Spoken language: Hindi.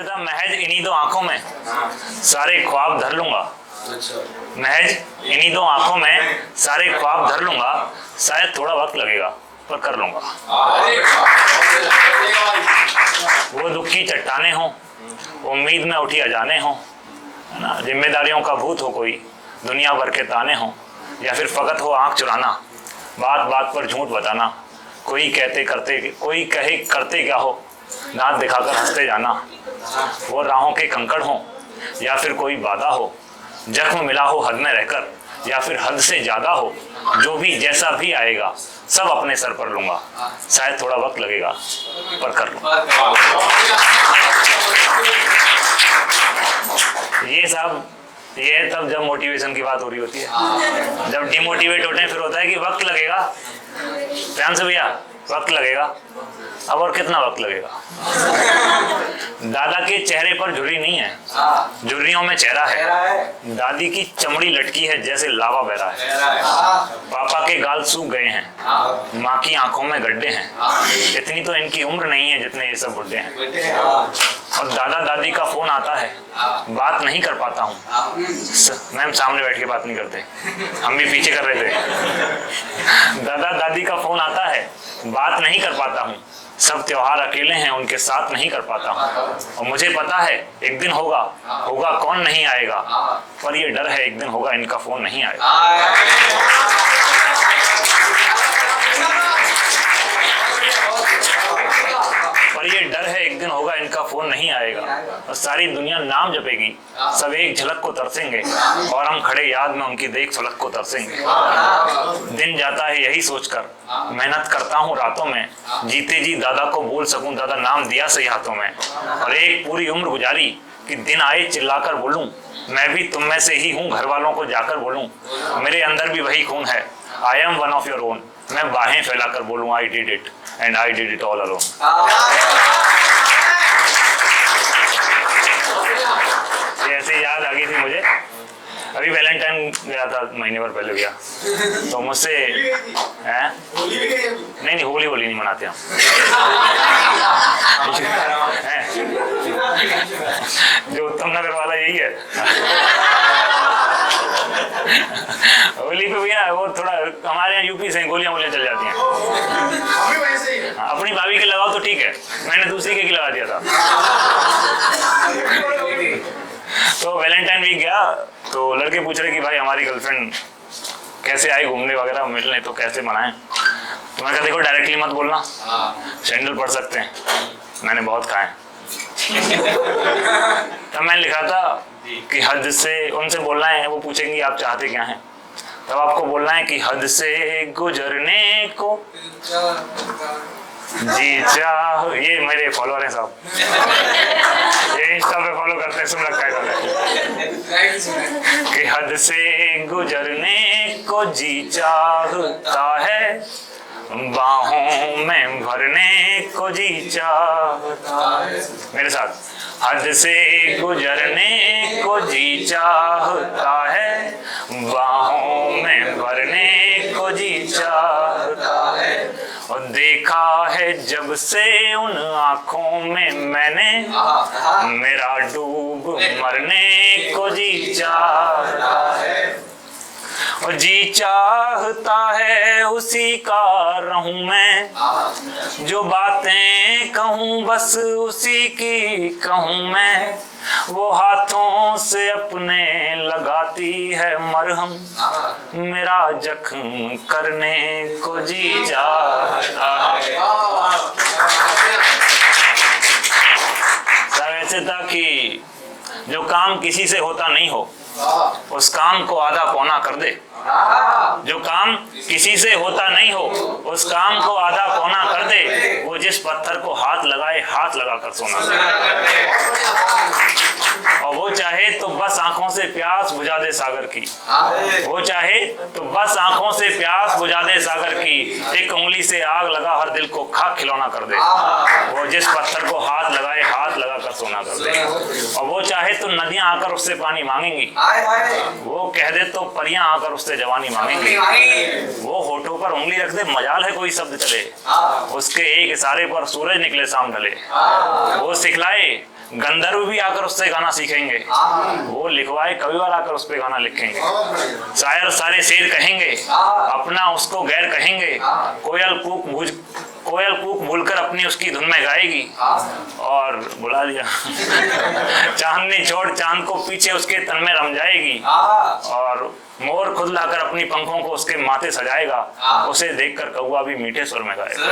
कहते था महज इन्हीं दो आंखों में सारे ख्वाब धर लूंगा, महज इन्हीं दो आंखों में सारे ख्वाब धर लूंगा, शायद थोड़ा वक्त लगेगा पर कर लूंगा। वो दुख की चट्टाने हों, उम्मीद में उठी अजाने हों, है ना, जिम्मेदारियों का भूत हो कोई, दुनिया भर के ताने हों, या फिर फकत हो आंख चुराना, बात बात पर झूठ बताना, कोई कहते करते, कोई कहे करते क्या हो, दांत दिखाकर हंसते जाना, वो राहों के कंकड़ हों या फिर कोई बाधा हो, जख्म मिला हो हद में रहकर या फिर हद से ज्यादा हो, जो भी जैसा भी आएगा सब अपने सर पर लूंगा, शायद थोड़ा वक्त लगेगा पर कर लूंगा। ये सब ये तब जब मोटिवेशन की बात हो रही होती है। जब डिमोटिवेट होते हैं फिर होता है कि वक्त लगेगा, ध्यान से भैया, वक्त लगेगा। अब और कितना वक्त लगेगा? दादा के चेहरे पर झुर्री नहीं है, झुर्रियों में चेहरा है। दादी की चमड़ी लटकी है जैसे लावा बह रहा है। पापा के गाल सूख गए हैं, माँ की आंखों में गड्ढे हैं। इतनी तो इनकी उम्र नहीं है जितने ये सब बुढ़े हैं। और दादा दादी का फोन आता है, बात नहीं कर पाता हूँ। मैम सामने बैठ के बात नहीं करते, हम भी पीछे कर रहे थे। दादा दादी का फोन आता है, बात नहीं कर पाता हूँ। सब त्योहार अकेले हैं, उनके साथ नहीं कर पाता हूँ। और मुझे पता है एक दिन होगा, होगा कौन नहीं आएगा, पर ये डर है एक दिन होगा इनका फोन नहीं आएगा। पर ये डर है एक दिन होगा इनका फोन नहीं आएगा। और सारी दुनिया नाम जपेगी, सब एक झलक को तरसेंगे, और हम खड़े याद में उनकी देख सुलग को तरसेंगे। दिन जाता है यही सोचकर, मेहनत करता हूँ रातों में, जीते जी दादा को बोल सकूं दादा नाम दिया सही हाथों में। और एक पूरी उम्र गुजारी कि दिन आए चिल्लाकर बोलूं, मैं भी तुम में से ही हूँ, घर वालों को जाकर बोलूं, मेरे अंदर भी वही खून है, I am one of your own. मैं बाहें फैलाकर बोलूं, I did it and I did it all alone. ये ऐसे याद आ गई थी मुझे। अभी वैलेंटाइन गया था, महीने भर पहले गया, तो मुझसे नहीं होली नहीं मनाते हम। जो उत्तम नगर वाला यही है। होली पे भैया वो थोड़ा हमारे यहाँ यूपी से गोलियां चल जाती हैं। अपनी भाभी के लगाओ तो ठीक है, मैंने दूसरी के लगा दिया था। तो वैलेंटाइन वीक गया तो लड़के पूछ रहे कि भाई हमारी गर्लफ्रेंड कैसे आई घूमने वगैरह मिलने, तो कैसे मनाएं। तो मैं कहा देखो डायरेक्टली मत बोलना, सैंडल पढ़ सकते हैं, मैंने बहुत खाए। तब मैंने लिखा था कि हद से उनसे बोलना है, वो पूछेंगे आप चाहते क्या हैं, तब आपको बोलना है कि हद से गुजरने को जी चाह। ये मेरे फॉलोअर हैं साहब, ये इंस्टा पे फॉलो करते हैं, सुन रखा है कि हद से गुजरने को जी चाहता है, बाहों में भरने को जी चाहता है। मेरे साथ, हद से गुजरने को जी चाहता है, बाहों में भरने को जी चाहता है। और देखा है जब से उन आँखों में मैंने, मेरा डूब मरने को जी चाहता है। और जी चाहता है उसी का रहूं मैं, जो बातें कहूं बस उसी की कहूं मैं। वो हाथों से अपने लगाती है मरहम, मेरा जख्म करने को जी चाहता है। सब ऐसे था कि जो काम किसी से होता नहीं हो उस काम को आधा पौना कर दे। जो काम किसी से होता नहीं हो उस काम को आधा पौना कर दे। वो जिस पत्थर को हाथ लगाए हाथ लगाकर सोना दे। और वो चाहे तो बस आंखों से प्यास बुझा दे सागर की। वो चाहे तो बस आंखों से प्यास बुझा दे सागर की। एक उंगली से आग लगा हर दिल को खाक खिलौना कर दे। वो जिस पत्थर को हाथ लगाए हाथ लगाकर सोना कर दे। और वो चाहे तो नदियां आकर उससे पानी मांगेंगी। वो कह दे तो परियां आकर उससे जवानी मांगेंगी। वो होठों पर उंगली रख दे मजाल है कोई शब्द चले। उसके एक इशारे पर सूरज निकले शाम ढले। वो सिखलाए गंधर्व भी आकर उससे गाना सीखेंगे, वो लिखवाए कविवाल आकर उस पे गाना लिखेंगे, शायर सारे शेर कहेंगे, अपना उसको गैर कहेंगे, कोयल कूक भूलकर अपनी उसकी धुन में गाएगी, और बुला दिया चांदनी छोड़ चांद को पीछे उसके तन में रम जाएगी, और मोर खुद लाकर अपनी पंखों को उसके माथे सजाएगा, उसे देखकर कौवा भी मीठे स्वर में गाएगा।